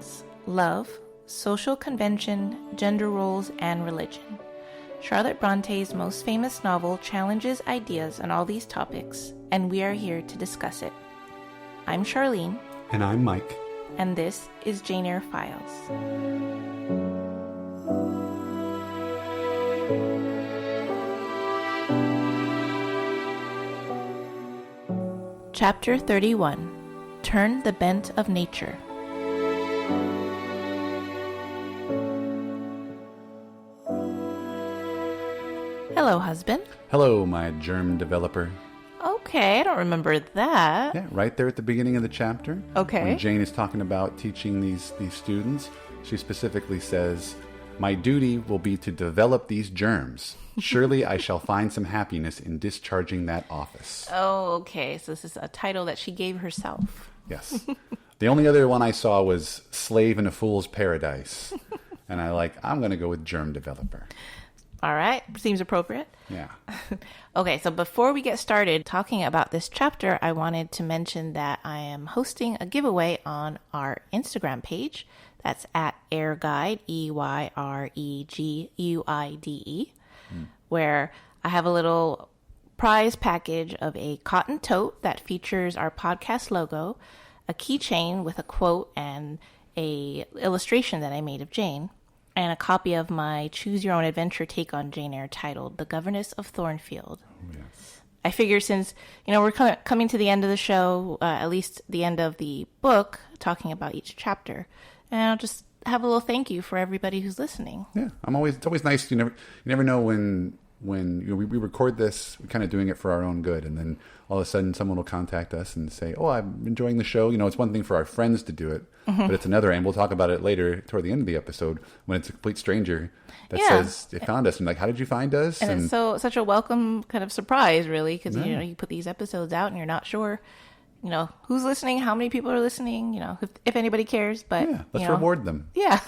romance, love, social convention, gender roles, and religion. Charlotte Bronte's most famous novel challenges ideas on all these topics, and we are here to discuss it. I'm Charlene. And I'm Mike. And this is Jane Eyre Files. Chapter 31. Turn the Bent of Nature. Hello, husband. Hello, my germ developer. Okay, I don't remember that. Yeah, right there at the beginning of the chapter. Okay. When Jane is talking about teaching these students, she specifically says, "My duty will be to develop these germs. Surely I shall find some happiness in discharging that office." Oh, okay. So this is a title that she gave herself. Yes. The only other one I saw was Slave in a Fool's Paradise. And I'm going to go with germ developer. All right. Seems appropriate. Yeah. Okay, so before we get started talking about this chapter, I wanted to mention that I am hosting a giveaway on our Instagram page. That's at Eyreguide, EYREGUIDE, where I have a little prize package of a cotton tote that features our podcast logo, a keychain with a quote and a illustration that I made of Jane, and a copy of my Choose Your Own Adventure take on Jane Eyre titled The Governess of Thornfield. Oh, yes. I figure since, we're coming to the end of the show, at least the end of the book, talking about each chapter, and I'll just have a little thank you for everybody who's listening. Yeah, it's always nice. You never know when we record this, we're kind of doing it for our own good, and then all of a sudden someone will contact us and say, "Oh, I'm enjoying the show." It's one thing for our friends to do it, but it's another, and we'll talk about it later toward the end of the episode, when it's a complete stranger that says they found us, and how did you find us? And it's such a welcome kind of surprise, really, because you put these episodes out and you're not sure who's listening, how many people are listening, if anybody cares, but let's reward them. Yeah.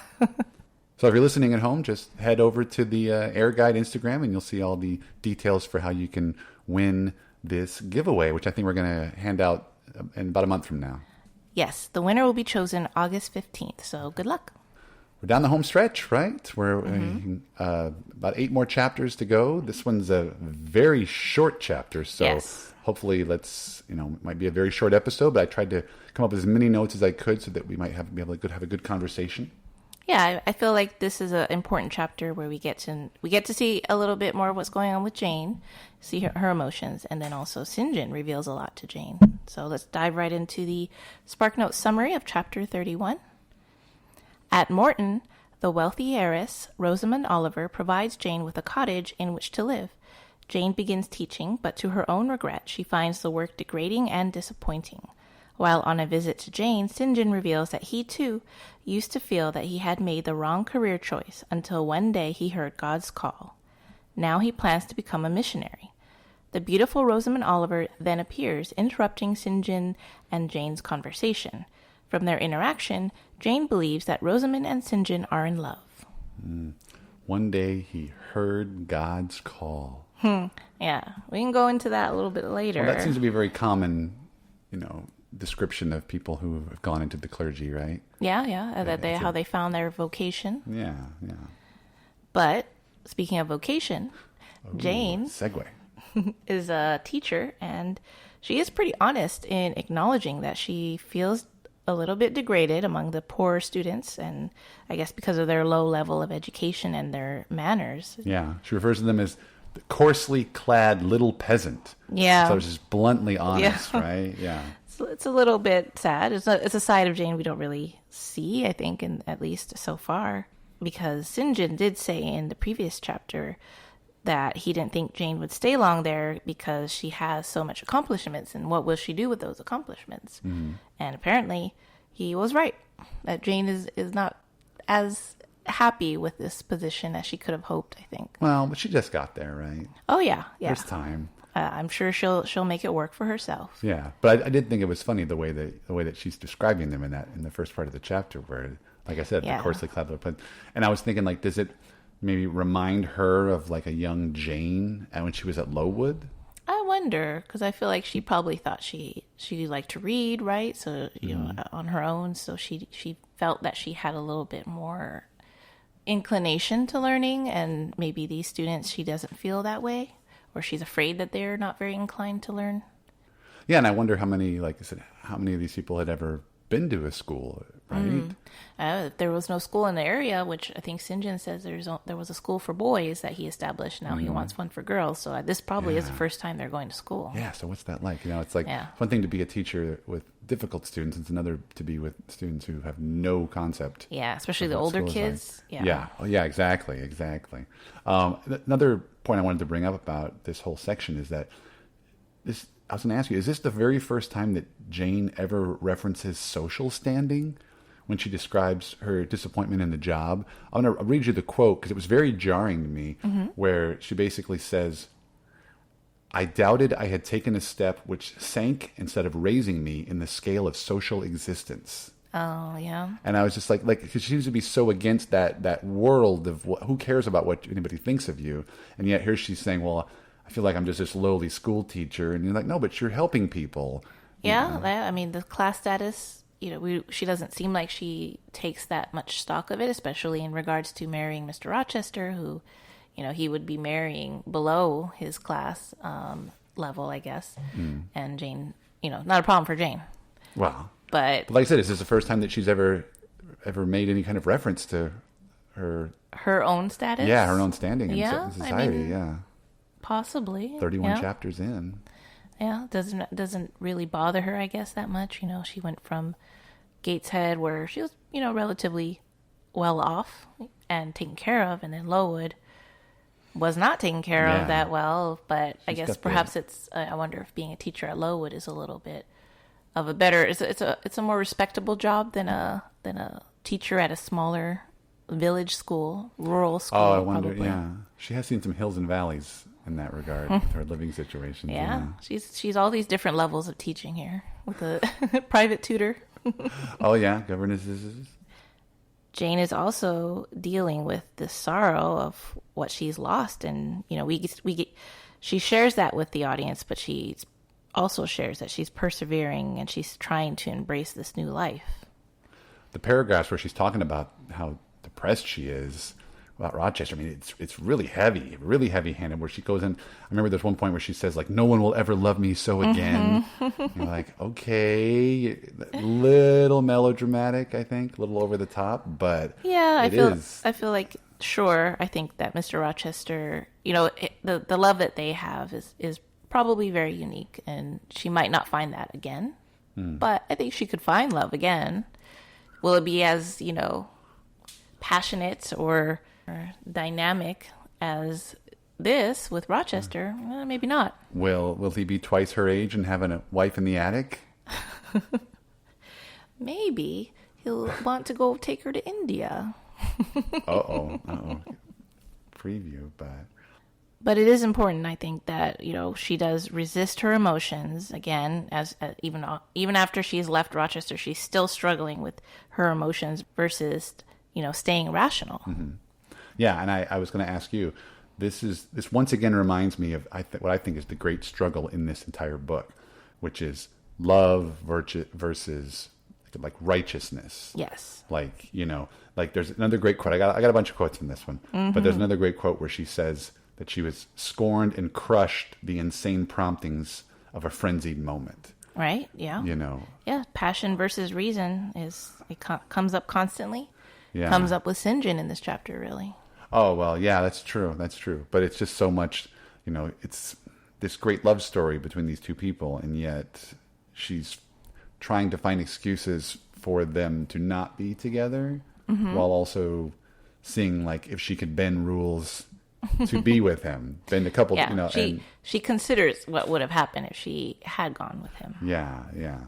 So if you're listening at home, just head over to the Eyreguide Instagram and you'll see all the details for how you can win this giveaway, which I think we're going to hand out in about a month from now. Yes, the winner will be chosen August 15th, so good luck. We're down the home stretch, right? We're about 8 more chapters to go. This one's a very short chapter, so hopefully it might be a very short episode, but I tried to come up with as many notes as I could so that we might be able to have a good conversation. Yeah, I feel like this is an important chapter where we get to see a little bit more of what's going on with Jane, see her emotions, and then also St. John reveals a lot to Jane. So let's dive right into the SparkNotes summary of chapter 31. At Morton, the wealthy heiress, Rosamund Oliver, provides Jane with a cottage in which to live. Jane begins teaching, but to her own regret, she finds the work degrading and disappointing. While on a visit to Jane, St. John reveals that he, too, used to feel that he had made the wrong career choice until one day he heard God's call. Now he plans to become a missionary. The beautiful Rosamund Oliver then appears, interrupting St. John and Jane's conversation. From their interaction, Jane believes that Rosamund and St. John are in love. One day he heard God's call. Yeah, we can go into that a little bit later. Well, that seems to be a very common, description of people who have gone into the clergy, right? Yeah. How they found their vocation. Yeah. But speaking of vocation, Jane segue is a teacher, and she is pretty honest in acknowledging that she feels a little bit degraded among the poor students, and I guess because of their low level of education and their manners. Yeah, she refers to them as the coarsely clad little peasant. Yeah. So it's just bluntly honest, right? Yeah. It's a little bit sad. It's a side of Jane we don't really see, I think, at least so far, because St. John did say in the previous chapter that he didn't think Jane would stay long there because she has so much accomplishments, and what will she do with those accomplishments? And apparently he was right, that Jane is not as happy with this position as she could have hoped, I think. Well, but she just got there, right? Oh, yeah. There's time. I'm sure she'll make it work for herself. Yeah, but I did think it was funny the way that she's describing them in the first part of the chapter, where, like I said, the coarsely clad little peasant. And I was thinking, does it maybe remind her of a young Jane when she was at Lowood? I wonder, because I feel like she probably thought she liked to read, right? So, you know, on her own. So she felt that she had a little bit more inclination to learning, and maybe these students, she doesn't feel that way, or she's afraid that they're not very inclined to learn. Yeah, and I wonder how many, like I said, how many of these people had ever been to a school, right? There was no school in the area, which I think St. John says there was a school for boys that he established. Now he wants one for girls. So this probably is the first time they're going to school. Yeah, so what's that like? You know, it's like one thing to be a teacher with difficult students. It's another to be with students who have no concept. Yeah, especially the older kids. Like. Yeah. Oh, yeah, exactly. Another point I wanted to bring up about this whole section is that I was going to ask you, is this the very first time that Jane ever references social standing when she describes her disappointment in the job? I'm going to read you the quote because it was very jarring to me, where she basically says, "I doubted I had taken a step which sank instead of raising me in the scale of social existence." Oh, yeah. And I was just like, because she seems to be so against that world of who cares about what anybody thinks of you. And yet here she's saying, well, I feel like I'm just this lowly school teacher. And you're like, no, but you're helping people. Yeah, I mean, the class status, you know, she doesn't seem like she takes that much stock of it, especially in regards to marrying Mr. Rochester, who, you know, he would be marrying below his class level, I guess. And Jane, you know, not a problem for Jane. Wow. But like I said, is this the first time that she's ever made any kind of reference to her own status? Yeah, her own standing in society. I mean, possibly 31 chapters in. Yeah, doesn't really bother her, I guess, that much. You know, she went from Gateshead, where she was, you know, relatively well off and taken care of, and then Lowood was not taken care of that well. But I guess perhaps I wonder if being a teacher at Lowood is a little bit of a better. It's a more respectable job than a teacher at a smaller village school, rural school. Oh, I wonder. Probably. Yeah, she has seen some hills and valleys in that regard with her living situation. Yeah, she's all these different levels of teaching here with a private tutor. Oh yeah, governesses. Jane is also dealing with the sorrow of what she's lost, and you know, she shares that with the audience, but she also shares that she's persevering and she's trying to embrace this new life. The paragraphs where she's talking about how depressed she is about Rochester, I mean, it's really heavy-handed, where she goes in. I remember there's one point where she says, like, "No one will ever love me so again." You're like, okay, little melodramatic, I think, a little over the top, but yeah, I feel like, sure, I think that Mr. Rochester, you know, the love that they have is probably very unique, and she might not find that again, but I think she could find love again. Will it be as, you know, passionate or dynamic as this with Rochester? Maybe not. Will he be twice her age and having a wife in the attic? Maybe he'll want to go take her to India. Uh-oh. Preview, but it is important, I think, that, you know, she does resist her emotions again, as even after she's left Rochester, she's still struggling with her emotions versus, you know, staying rational. Mm-hmm. Yeah, and I was going to ask you, this once again reminds me of what I think is the great struggle in this entire book, which is love versus like righteousness. Yes. Like, you know, like there's another great quote. I got a bunch of quotes from this one, but there's another great quote where she says that she was scorned and crushed the insane promptings of a frenzied moment. Right. Yeah. You know. Yeah. Passion versus reason comes up constantly. Yeah. Comes up with St. John in this chapter, really. Oh, well, yeah, that's true. But it's just so much, you know, it's this great love story between these two people, and yet she's trying to find excuses for them to not be together, while also seeing, like, if she could bend rules to be with him. Bend a couple, yeah, you know. She considers what would have happened if she had gone with him. Yeah, yeah.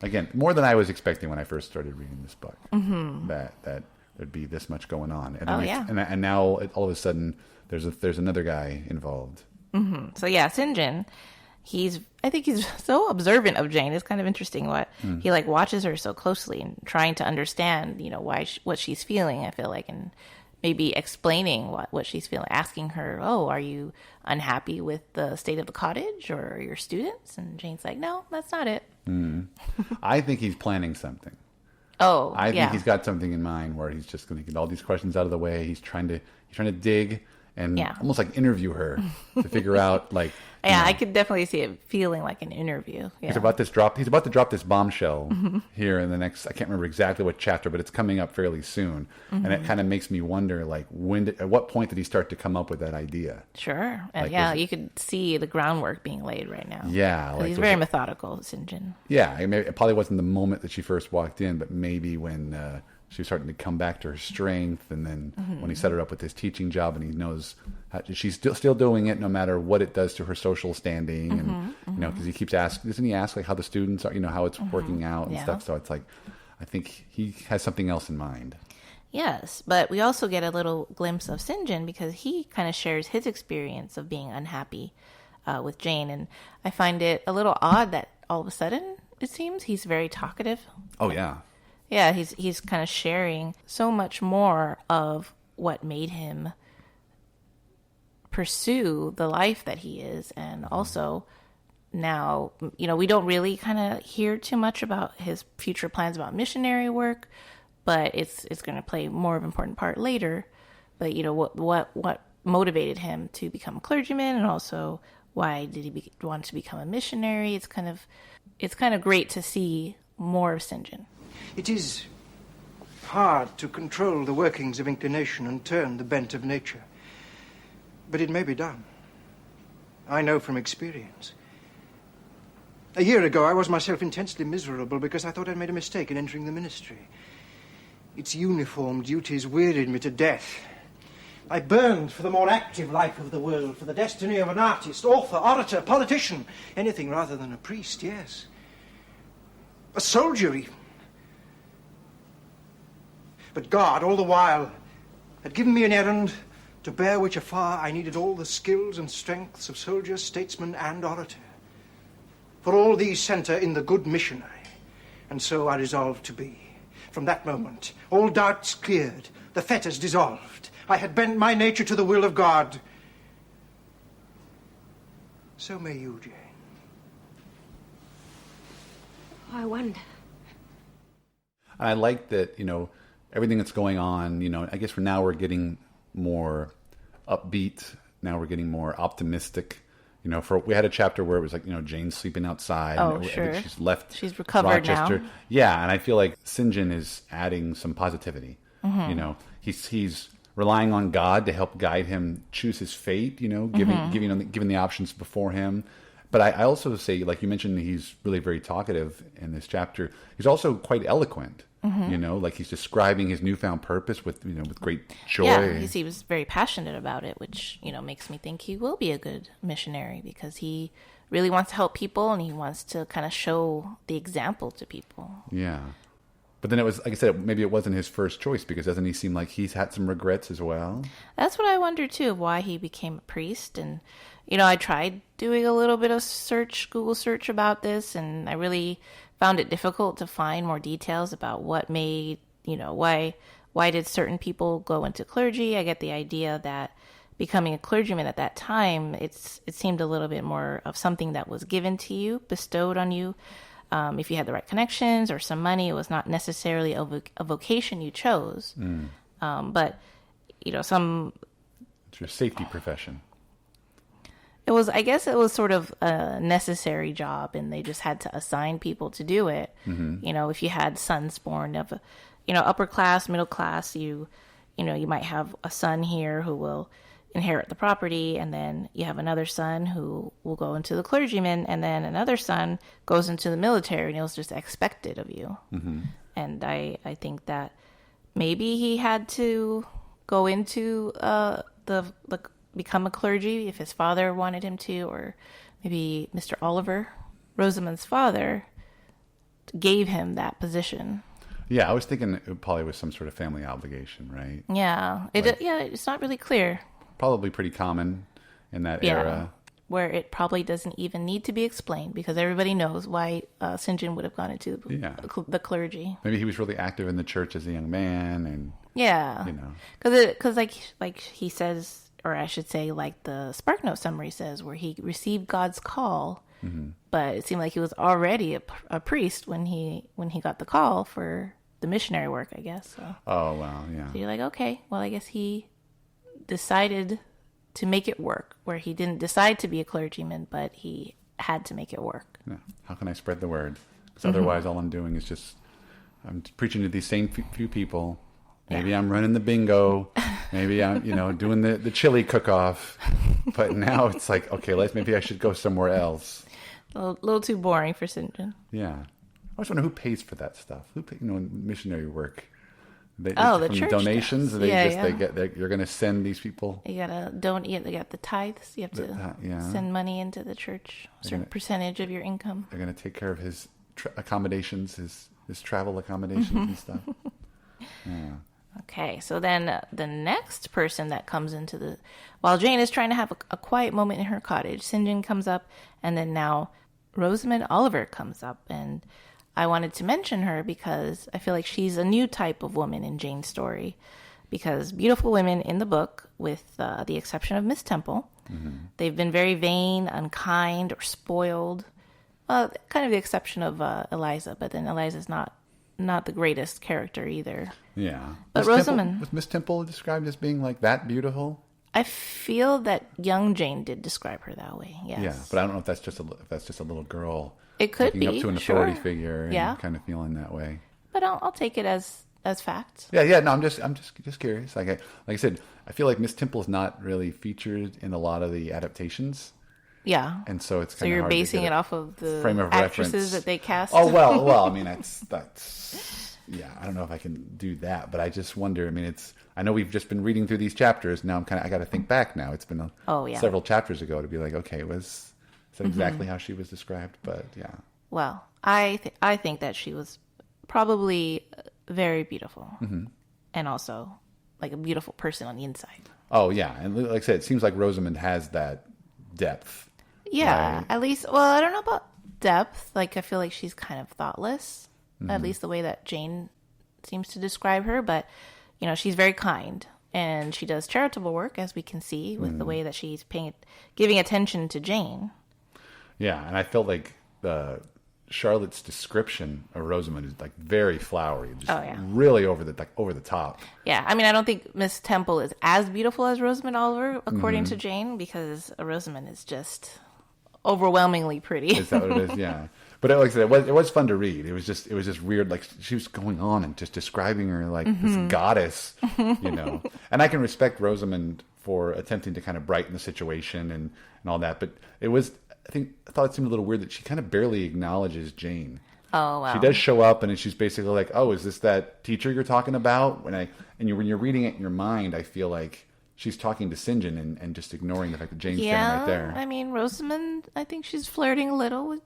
Again, more than I was expecting when I first started reading this book. That there'd be this much going on, and and now all of a sudden there's another guy involved. So yeah, St. John, I think he's so observant of Jane. It's kind of interesting what he like watches her so closely and trying to understand, you know, what she's feeling. I feel like, and maybe explaining what she's feeling, asking her, oh, are you unhappy with the state of the cottage or your students? And Jane's like, no, that's not it. I think he's planning something. Oh, I think he's got something in mind where he's just going to get all these questions out of the way. He's trying to dig and almost like interview her to figure out like. Yeah, I could definitely see it feeling like an interview. Yeah. He's about to drop this bombshell here in the next, I can't remember exactly what chapter, but it's coming up fairly soon. And it kind of makes me wonder, like, at what point did he start to come up with that idea? Sure. Like, you could see the groundwork being laid right now. Yeah. Like, he's very methodical, St. John. Yeah. It probably wasn't the moment that she first walked in, but maybe when she was starting to come back to her strength, and then when he set her up with this teaching job, and he knows she's still doing it no matter what it does to her social standing, and because he keeps asking, doesn't he ask like how the students are, how it's working out and stuff? So it's like, I think he has something else in mind. Yes, but we also get a little glimpse of St. John because he kind of shares his experience of being unhappy with Jane, and I find it a little odd that all of a sudden it seems he's very talkative. Oh yeah. Yeah, he's kind of sharing so much more of what made him pursue the life that he is. And also now, we don't really kind of hear too much about his future plans about missionary work, but it's going to play more of an important part later. But, what motivated him to become a clergyman, and also why did he want to become a missionary? It's kind of great to see more of St. John. It is hard to control the workings of inclination and turn the bent of nature. But it may be done. I know from experience. A year ago, I was myself intensely miserable because I thought I'd made a mistake in entering the ministry. Its uniform duties wearied me to death. I burned for the more active life of the world, for the destiny of an artist, author, orator, politician, anything rather than a priest, yes. A soldier, even. But God, all the while, had given me an errand to bear which afar I needed all the skills and strengths of soldier, statesman, and orator. For all these centre in the good missionary, and so I resolved to be. From that moment, all doubts cleared, the fetters dissolved. I had bent my nature to the will of God. So may you, Jane. I wonder. And I like that, everything that's going on, I guess for now we're getting more upbeat. Now we're getting more optimistic. We had a chapter where it was like, Jane's sleeping outside. Oh, sure. She's left. She's recovered Rochester. now. Yeah, and I feel like St. John is adding some positivity. He's relying on God to help guide him choose his fate. Giving the options before him. But I also say, like you mentioned, he's really very talkative in this chapter. He's also quite eloquent. Like he's describing his newfound purpose with great joy. Yeah, he was very passionate about it, which, makes me think he will be a good missionary because he really wants to help people and he wants to kind of show the example to people. Yeah. But then it was, like I said, maybe it wasn't his first choice because doesn't he seem like he's had some regrets as well? That's what I wonder too, why he became a priest. And, I tried doing a little bit of Google search about this, and I really found it difficult to find more details about what made, why did certain people go into clergy. I get the idea that becoming a clergyman at that time, it seemed a little bit more of something that was given to you, bestowed on you. If you had the right connections or some money, it was not necessarily a vocation you chose. But, it's your safety profession. I guess it was sort of a necessary job, and they just had to assign people to do it. If you had sons born of, upper class, middle class, you might have a son here who will inherit the property, and then you have another son who will go into the clergyman, and then another son goes into the military, and it was just expected of you. And I think that maybe he had to go into become a clergy if his father wanted him to, or maybe Mr. Oliver, Rosamund's father, gave him that position. Yeah, I was thinking it probably was some sort of family obligation, right? Yeah, it's not really clear. Probably pretty common in that era. Where it probably doesn't even need to be explained because everybody knows why St. John would have gone into the clergy. Maybe he was really active in the church as a young man, and Yeah. You know. Because like he says, or I should say, like the SparkNote summary says, where he received God's call, but it seemed like he was already a priest when he got the call for the missionary work, I guess. So. Oh, wow, yeah. So you're like, okay, well, I guess he decided to make it work, where he didn't decide to be a clergyman, but he had to make it work. Yeah. How can I spread the word? Because otherwise all I'm doing is just, I'm preaching to these same few people. Maybe I'm running the bingo. Maybe I'm, doing the chili cook-off. But now it's like, okay, maybe I should go somewhere else. A little too boring for St. John. Yeah. I always wonder who pays for that stuff. Who pays, missionary work? The church donations. Does. You're going to send these people. You gotta donate. They got the tithes. You have to send money into the church. A certain percentage of your income. They're going to take care of his accommodations, his travel accommodations and stuff. Yeah. Okay, so then the next person that comes while Jane is trying to have a quiet moment in her cottage, St. John comes up, and then now Rosamund Oliver comes up, and I wanted to mention her because I feel like she's a new type of woman in Jane's story, because beautiful women in the book, with the exception of Miss Temple, they've been very vain, unkind, or spoiled. Kind of the exception of Eliza, but then Eliza's not the greatest character either. Yeah. But Rosamund... Was Miss Temple described as being like that beautiful? I feel that young Jane did describe her that way, yes. Yeah, but I don't know if that's just a little girl. It could be, looking up to an authority figure and kind of feeling that way. But I'll take it as fact. Yeah. No, I'm just curious. Like I said, I feel like Miss Temple is not really featured in a lot of the adaptations. Yeah. And so it's kind of so you're hard basing to get it off of the frame of actresses reference that they cast. Oh well. I mean, that's yeah. I don't know if I can do that, but I just wonder. I mean, I know we've just been reading through these chapters. Now I got to think back. Now it's been several chapters ago to be like, okay, is that exactly how she was described? But yeah. Well, I think that she was probably very beautiful, and also like a beautiful person on the inside. Oh yeah, and like I said, it seems like Rosamund has that depth. Yeah, right? at least. Well, I don't know about depth. Like I feel like she's kind of thoughtless, at least the way that Jane seems to describe her. But she's very kind, and she does charitable work, as we can see with the way that she's giving attention to Jane. Yeah, and I felt like Charlotte's description of Rosamund is like very flowery, just really over the top. Yeah, I mean, I don't think Miss Temple is as beautiful as Rosamund Oliver, according to Jane, because Rosamund is just overwhelmingly pretty. Is that what it is? Yeah. But like I said, it was fun to read. It was just weird. Like she was going on and just describing her like this goddess, And I can respect Rosamund for attempting to kind of brighten the situation and all that. But I thought it seemed a little weird that she kind of barely acknowledges Jane. Oh wow! She does show up, and she's basically like, "Oh, is this that teacher you're talking about?" When you're reading it in your mind, I feel like she's talking to St. John and just ignoring the fact that Jane's standing right there. I mean, Rosamund, I think she's flirting a little with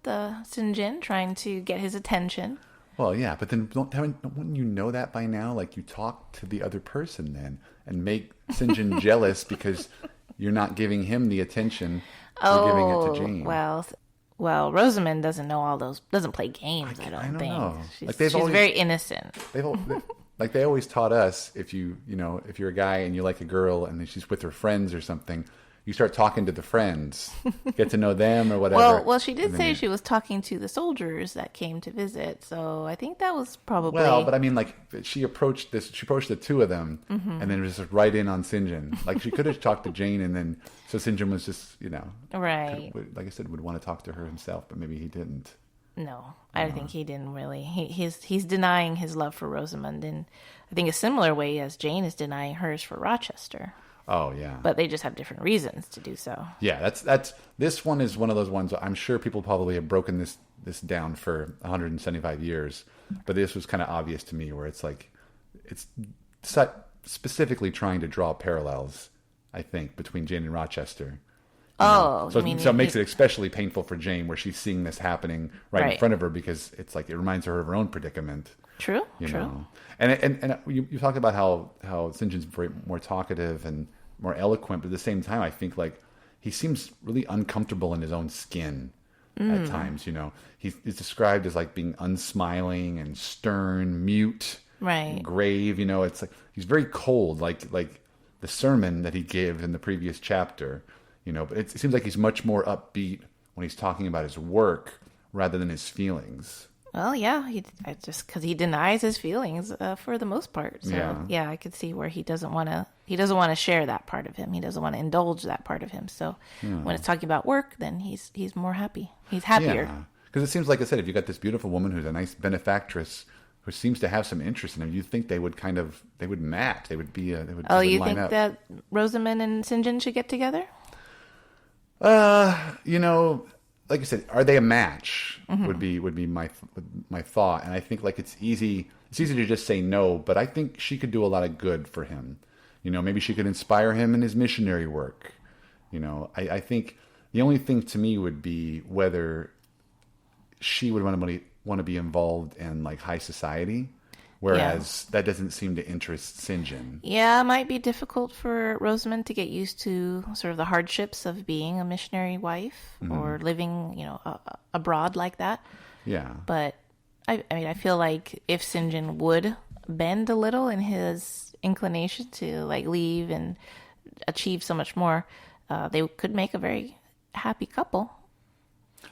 St. John, trying to get his attention. Well, yeah, but then wouldn't you know that by now? Like, you talk to the other person then and make St. John jealous because you're not giving him the attention you're giving it to Jane. Well, Rosamund doesn't know all those, doesn't play games, I don't think. Know. She's very innocent. Like they always taught us, if you're a guy and you like a girl and then she's with her friends or something, you start talking to the friends, get to know them or whatever. Well, she did say she was talking to the soldiers that came to visit, so I think that was probably... Well, but I mean, like, she approached the two of them, and then was just right in on St. John. Like, she could have talked to Jane, and then, so St. John was just, Right. Like I said, would want to talk to her himself, but maybe he didn't. No, I think he didn't really. He's denying his love for Rosamund in, I think, a similar way as Jane is denying hers for Rochester. Oh yeah, but they just have different reasons to do so. Yeah, that's this one is one of those ones. I'm sure people probably have broken this down for 175 years, but this was kind of obvious to me, where it's like it's specifically trying to draw parallels, I think, between Jane and Rochester. So it makes it especially painful for Jane, where she's seeing this happening right in front of her, because it's like it reminds her of her own predicament. True. Know? And you talk about how St. John's very more talkative and more eloquent, but at the same time, I think like he seems really uncomfortable in his own skin at times. He's described as like being unsmiling and stern, mute. Right. grave. You know, it's like he's very cold, like the sermon that he gave in the previous chapter. You know, but it seems like he's much more upbeat when he's talking about his work rather than his feelings. Well, yeah, just because he denies his feelings for the most part. So Yeah. I could see where he doesn't want to share that part of him. He doesn't want to indulge that part of him. So when it's talking about work, then he's more happy. He's happier. Yeah, because it seems like I said, if you got this beautiful woman who's a nice benefactress who seems to have some interest in him, you'd think they would match. They would be they would. Oh, they would you line think up. that Rosamund and St. John should get together? You know, like I said, are they a match? Would be my thought, and I think like it's easy to just say no, but I think she could do a lot of good for him. You know, maybe she could inspire him in his missionary work. You know, I think the only thing to me would be whether she would want to be involved in like high society, whereas that doesn't seem to interest St. John. Yeah, it might be difficult for Rosamund to get used to sort of the hardships of being a missionary wife or living, you know, abroad like that. Yeah. But I mean, I feel like if St. John would bend a little in his inclination to like leave and achieve so much more, they could make a very happy couple.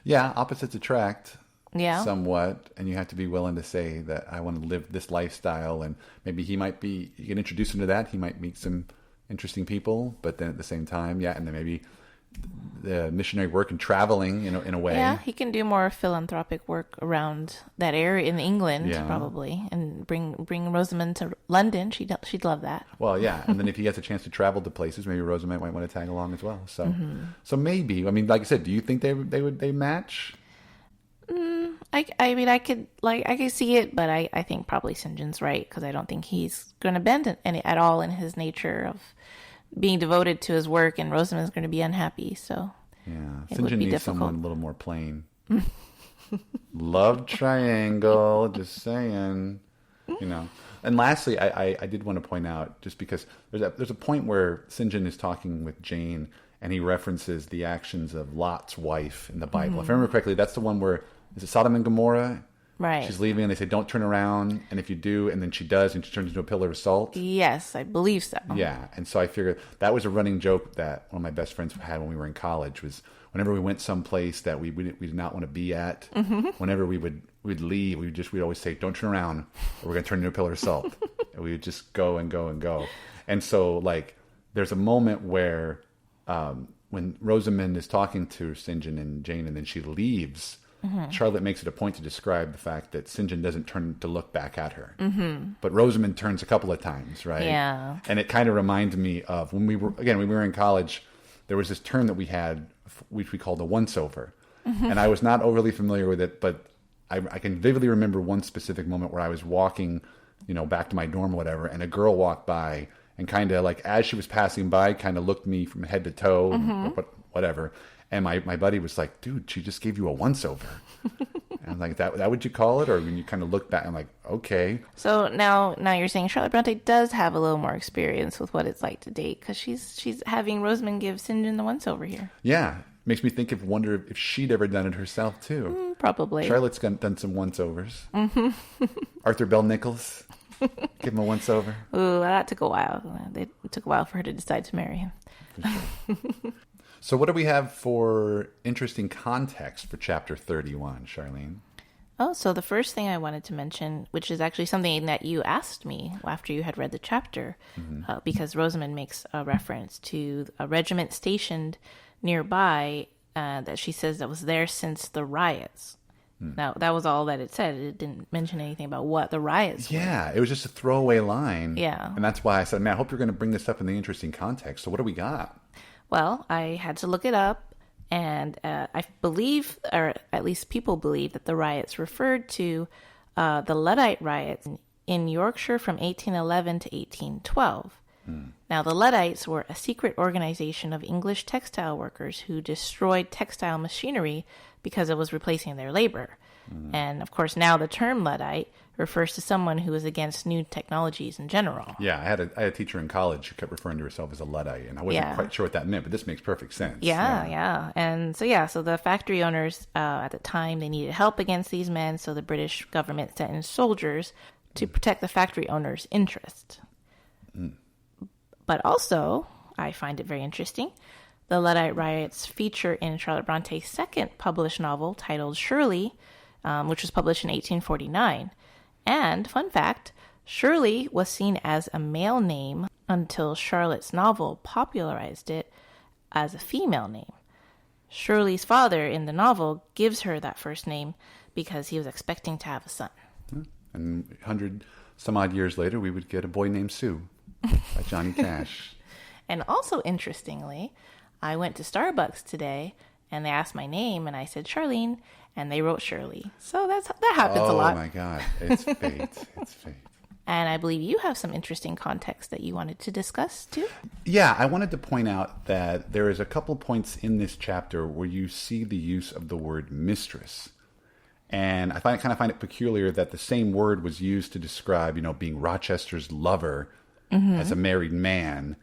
Yeah, opposites attract. Yeah. Somewhat, and you have to be willing to say that I want to live this lifestyle, and maybe you can introduce him to that. He might meet some interesting people, but then at the same time, and then maybe the missionary work and traveling, in a way. Yeah, he can do more philanthropic work around that area in England, probably, and bring Rosamund to London. She'd love that. Well, yeah, and then if he has a chance to travel to places, maybe Rosamund might want to tag along as well. So, so maybe, I mean, like I said, do you think they match? I mean, I could see it, but I think probably St. John's right, because I don't think he's going to bend at all in his nature of being devoted to his work, and Rosamund's going to be unhappy. So yeah, it St. would John be needs difficult. someone a little more plain. Love triangle, just saying. You know. And lastly, I did want to point out, just because there's a point where St. John is talking with Jane, and he references the actions of Lot's wife in the Bible. If I remember correctly, that's the one where, is it Sodom and Gomorrah? Right. She's leaving, and they say, don't turn around, and if you do, and then she does, and she turns into a pillar of salt. Yes, I believe so. Yeah, and so I figured that was a running joke that one of my best friends had when we were in college, was whenever we went someplace that we did not want to be at, whenever we'd leave, we'd always say, don't turn around, or we're going to turn into a pillar of salt. And we would just go and go and go. And so, like, there's a moment where when Rosamund is talking to St. John and Jane, and then she leaves, Charlotte makes it a point to describe the fact that St. John doesn't turn to look back at her. But Rosamund turns a couple of times, right? Yeah. And it kind of reminds me of when we were in college, there was this term that we had, which we called a once-over. And I was not overly familiar with it, but I can vividly remember one specific moment where I was walking, back to my dorm or whatever, and a girl walked by and kind of, like, as she was passing by, kind of looked me from head to toe, whatever. And my buddy was like, dude, she just gave you a once-over. And I'm like, that what you call it? Or when you kind of look back, I'm like, okay. So now you're saying Charlotte Bronte does have a little more experience with what it's like to date, because she's having Rosamund give St. John the once-over here. Yeah. Makes me wonder if she'd ever done it herself, too. Probably. Charlotte's done some once-overs. Arthur Bell Nichols, give him a once-over. Ooh, that took a while. It took a while for her to decide to marry him. For sure. So what do we have for interesting context for chapter 31, Charlene? Oh, so the first thing I wanted to mention, which is actually something that you asked me after you had read the chapter, because Rosamund makes a reference to a regiment stationed nearby that she says that was there since the riots. Now, that was all that it said. It didn't mention anything about what the riots were. Yeah, it was just a throwaway line. Yeah. And that's why I said, man, I hope you're going to bring this up in the interesting context. So what do we got? Well, I had to look it up, and I believe, or at least people believe, that the riots referred to the Luddite riots in Yorkshire from 1811 to 1812. Now, the Luddites were a secret organization of English textile workers who destroyed textile machinery because it was replacing their labor. And, of course, now the term Luddite refers to someone who is against new technologies in general. Yeah, I had a teacher in college who kept referring to herself as a Luddite, and I wasn't quite sure what that meant, but this makes perfect sense. Yeah. And so the factory owners at the time, they needed help against these men, so the British government sent in soldiers to protect the factory owner's interest. But also, I find it very interesting, the Luddite riots feature in Charlotte Bronte's second published novel titled Shirley, which was published in 1849. And, fun fact, Shirley was seen as a male name until Charlotte's novel popularized it as a female name. Shirley's father in the novel gives her that first name because he was expecting to have a son. And 100 some odd years later, we would get A Boy Named Sue by Johnny Cash. And also, interestingly, I went to Starbucks today, and they asked my name, and I said Charlene, and they wrote Shirley. So that happens a lot. Oh, my God. It's fate. It's fate. And I believe you have some interesting context that you wanted to discuss, too. Yeah, I wanted to point out that there is a couple points in this chapter where you see the use of the word mistress. And I kind of find it peculiar that the same word was used to describe, being Rochester's lover as a married man,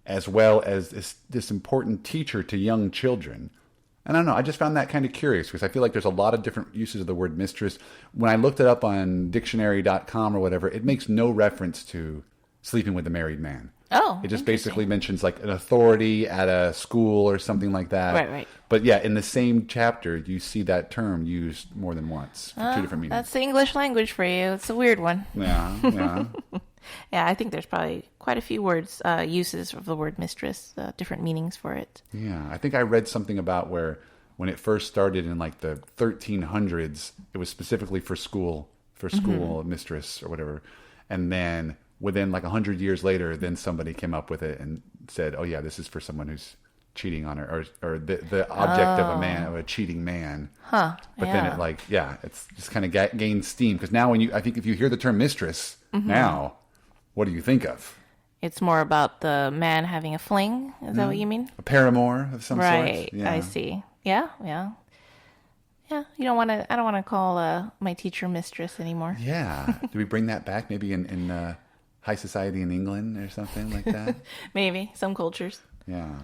as well as this important teacher to young children. And I don't know, I just found that kind of curious because I feel like there's a lot of different uses of the word mistress. When I looked it up on dictionary.com or whatever, it makes no reference to sleeping with a married man. Oh, it just basically mentions like an authority at a school or something like that. Right. But yeah, in the same chapter, you see that term used more than once for two different meanings. That's the English language for you. It's a weird one. Yeah. Yeah, I think there's probably quite a few uses of the word mistress, different meanings for it. Yeah, I think I read something about where when it first started in like the 1300s, it was specifically for school mistress or whatever. And then within like 100 years later, then somebody came up with it and said, oh yeah, this is for someone who's cheating on her or the object of a cheating man. Huh. But then it's just kind of gained steam because now I think if you hear the term mistress now, what do you think of? It's more about the man having a fling. Is that what you mean? A paramour of some sort. Right. Yeah. I see. Yeah. Yeah. I don't want to call my teacher mistress anymore. Yeah. Do we bring that back maybe in high society in England or something like that? Maybe. Some cultures. Yeah.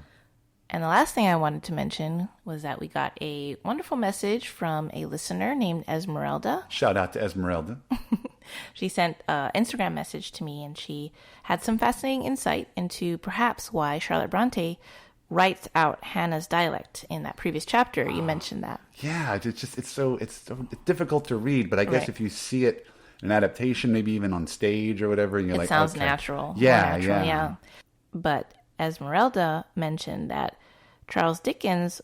And the last thing I wanted to mention was that we got a wonderful message from a listener named Esmeralda. Shout out to Esmeralda. She sent an Instagram message to me, and she had some fascinating insight into perhaps why Charlotte Bronte writes out Hannah's dialect in that previous chapter. You mentioned that. Yeah, it's so difficult to read, but I guess if you see it in adaptation, maybe even on stage or whatever, and you're it sounds natural. Yeah. But Esmeralda mentioned that Charles Dickens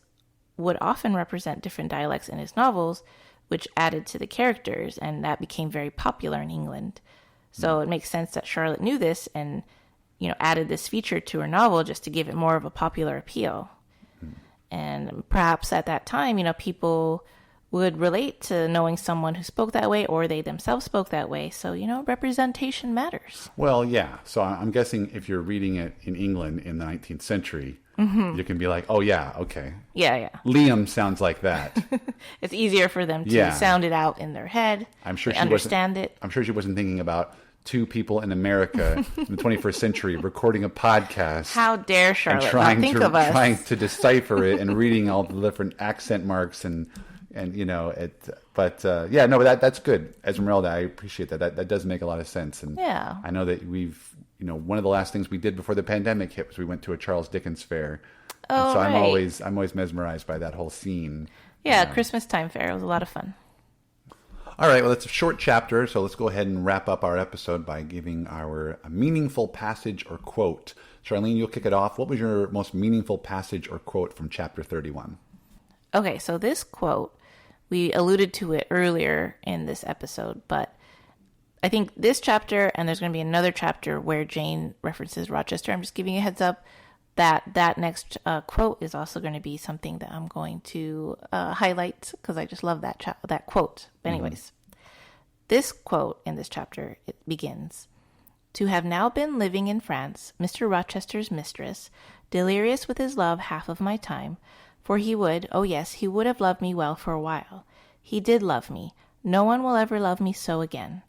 would often represent different dialects in his novels, which added to the characters, and that became very popular in England. So it makes sense that Charlotte knew this and, added this feature to her novel just to give it more of a popular appeal. And perhaps at that time, people would relate to knowing someone who spoke that way or they themselves spoke that way. So, representation matters. Well, yeah. So I'm guessing if you're reading it in England in the 19th century, you can be like, oh, yeah, okay. Yeah. Liam sounds like that. It's easier for them to sound it out in their head. I'm sure she understand it. I'm sure she wasn't thinking about two people in America in the 21st century recording a podcast. How dare Charlotte not think of us? Trying to decipher it and reading all the different accent marks and that's good, Esmeralda. I appreciate that. That does make a lot of sense. And yeah, I know that we've, one of the last things we did before the pandemic hit was we went to a Charles Dickens fair. Oh, so right. I'm always mesmerized by that whole scene. Yeah, Christmas time fair. It was a lot of fun. All right, well, it's a short chapter, so let's go ahead and wrap up our episode by giving our meaningful passage or quote. Charlene, you'll kick it off. What was your most meaningful passage or quote from chapter 31? Okay, so this quote, we alluded to it earlier in this episode, but I think this chapter, and there's going to be another chapter where Jane references Rochester. I'm just giving you a heads up that next quote is also going to be something that I'm going to highlight because I just love that quote. But anyways, this quote in this chapter, it begins, "To have now been living in France, Mr. Rochester's mistress, delirious with his love half of my time, for he would, oh yes, he would have loved me well for a while. He did love me. No one will ever love me so again.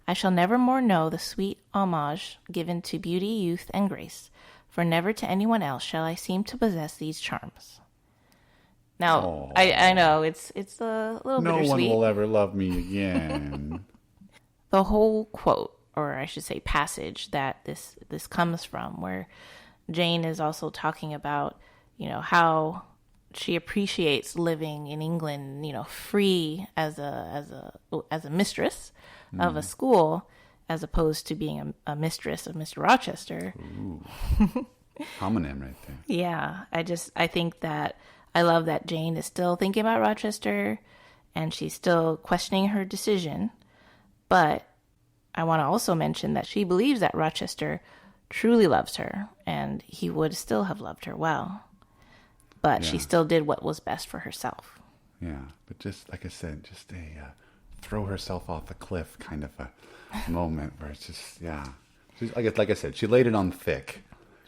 I shall never more know the sweet homage given to beauty, youth, and grace, for never to anyone else shall I seem to possess these charms." Now, I know, it's a little bittersweet. No one will ever love me again. the whole quote, or I should say passage that this comes from, where Jane is also talking about, how she appreciates living in England, free as a mistress of a school, as opposed to being a mistress of Mr. Rochester. Ooh. Homonym right there. Yeah, I think that I love that Jane is still thinking about Rochester, and she's still questioning her decision. But I want to also mention that she believes that Rochester truly loves her, and he would still have loved her well. But she still did what was best for herself. Yeah, but just like I said, just a throw herself off a cliff kind of a moment where it's just, She's, like I said, she laid it on thick.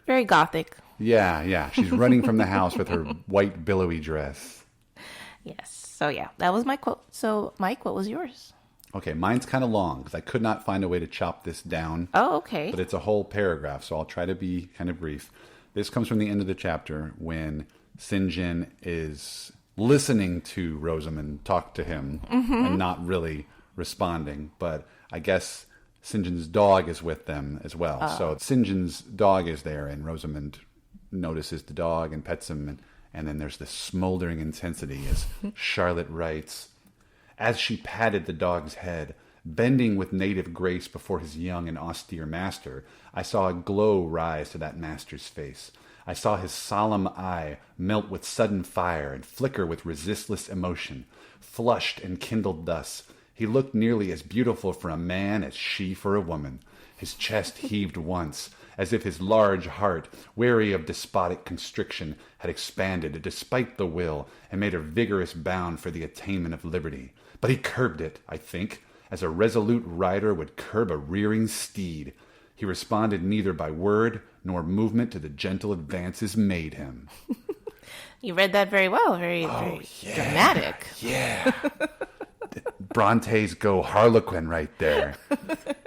Very gothic. Yeah. She's running from the house with her white billowy dress. Yes. So that was my quote. So Mike, what was yours? Okay, mine's kind of long because I could not find a way to chop this down. Oh, okay. But it's a whole paragraph, so I'll try to be kind of brief. This comes from the end of the chapter when St. John is listening to Rosamund talk to him and not really responding. But I guess St. John's dog is with them as well. So St. John's dog is there, and Rosamund notices the dog and pets him. And then there's this smoldering intensity as Charlotte writes, as she patted the dog's head, bending with native grace before his young and austere master, I saw a glow rise to that master's face. I saw his solemn eye melt with sudden fire and flicker with resistless emotion. Flushed and kindled thus, he looked nearly as beautiful for a man as she for a woman. His chest heaved once, as if his large heart, weary of despotic constriction, had expanded despite the will and made a vigorous bound for the attainment of liberty. But he curbed it, I think, as a resolute rider would curb a rearing steed. He responded neither by word nor movement to the gentle advances made him. You read that very well. Very dramatic. Yeah. Bronte's go Harlequin right there.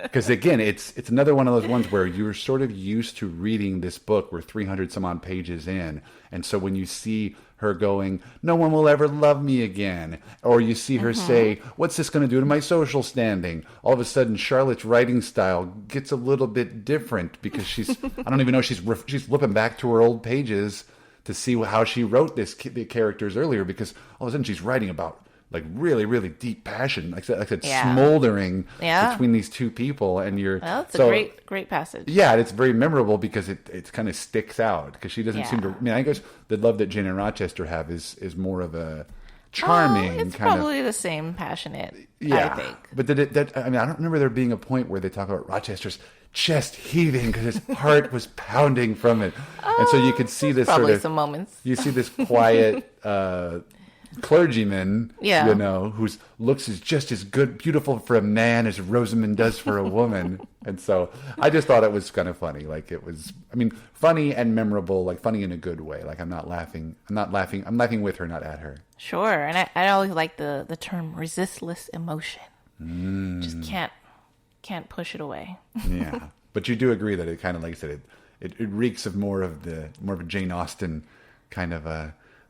Because again, it's another one of those ones where you're sort of used to reading this book. We're 300 some odd pages in. And so when you see her going, no one will ever love me again, or you see her say, what's this going to do to my social standing? All of a sudden, Charlotte's writing style gets a little bit different because I don't even know, she's flipping back to her old pages to see how she wrote the characters earlier, because all of a sudden she's writing about like really, really deep passion, like I said, smoldering between these two people, and it's a great passage. Yeah, it's very memorable because it kind of sticks out because she doesn't seem to. I mean, I guess the love that Jane and Rochester have is more of a charming. It's probably the same passionate. Yeah, I think. But I mean, I don't remember there being a point where they talk about Rochester's chest heaving because his heart was pounding from it, and so you could see this probably sort of some moments. You see this quiet. Clergyman, whose looks is just as good, beautiful for a man as Rosamund does for a woman. And so I just thought it was kind of funny. Like it was, I mean, funny and memorable, like funny in a good way. Like I'm laughing with her, not at her. Sure. And I always like the term resistless emotion. Just can't push it away. Yeah. But you do agree that it kind of, like I said, it reeks of more of a Jane Austen kind of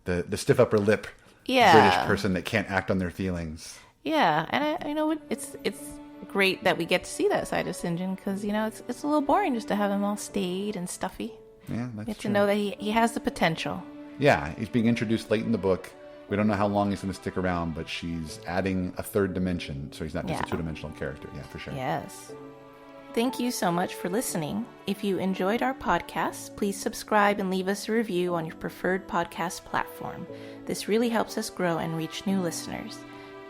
the stiff upper lip. British person that can't act on their feelings. Yeah, and it's great that we get to see that side of St. John because it's a little boring just to have him all staid and stuffy. Yeah, that's get true. to know that he has the potential. Yeah, he's being introduced late in the book. We don't know how long he's going to stick around, but she's adding a third dimension, so he's not just a two-dimensional character. Yeah, for sure. Yes. Thank you so much for listening. If you enjoyed our podcast, please subscribe and leave us a review on your preferred podcast platform. This really helps us grow and reach new listeners.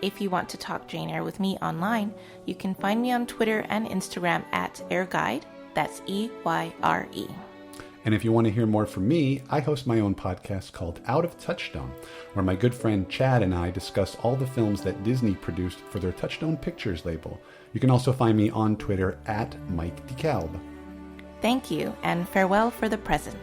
If you want to talk Jane Eyre with me online, you can find me on Twitter and Instagram at AirGuide. That's EYRE. And if you want to hear more from me, I host my own podcast called Out of Touchstone, where my good friend Chad and I discuss all the films that Disney produced for their Touchstone Pictures label. You can also find me on Twitter at Mike DeKalb. Thank you, and farewell for the present.